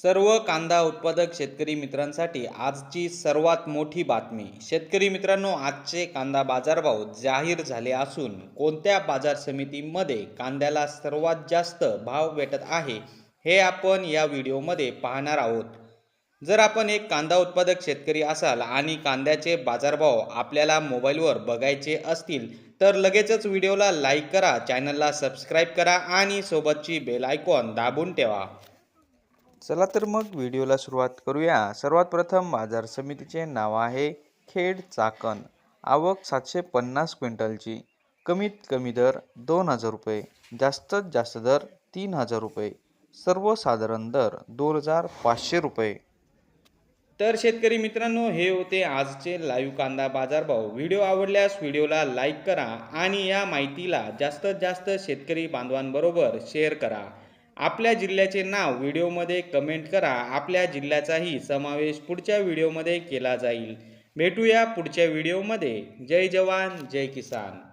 सर्व कांदा उत्पादक शेतकरी मित्रांसाठी आजची सर्वात मोठी बातमी. शेतकरी मित्रांनो, आजचे कांदा बाजारभाव जाहीर झाले असून कोणत्या बाजार समितीमध्ये कांद्याला सर्वात जास्त भाव भेटत आहे हे आपण या व्हिडिओमध्ये पाहणार आहोत. जर आपण एक कांदा उत्पादक शेतकरी असाल आणि कांद्याचे बाजारभाव आपल्याला मोबाईलवर बघायचे असतील तर लगेचच व्हिडिओला लाईक करा, चॅनलला सबस्क्राईब करा आणि सोबतची बेल आयकॉन दाबून ठेवा. चला तर मग व्हिडिओला सुरुवात करूया. सर्वात प्रथम बाजार समितीचे नाव आहे खेड चाकण. आवक 750 क्विंटलची. कमीत कमी दर 2,000 रुपये, जास्तीत जास्त दर 3,000 रुपये, सर्वसाधारण दर 2,500 रुपये. तर शेतकरी मित्रांनो, हे होते आजचे लाईव्ह कांदा बाजारभाव. व्हिडिओ आवडल्यास व्हिडिओला लाईक करा आणि या माहितीला जास्तीत जास्त शेतकरी बांधवांबरोबर शेअर करा. आपल्या जिल्ह्याचे नाव व्हिडिओमध्ये कमेंट करा. आपल्या जिल्ह्याचाही समावेश पुढच्या व्हिडिओमध्ये केला जाईल. भेटूया पुढच्या व्हिडिओमध्ये. जय जवान जय किसान.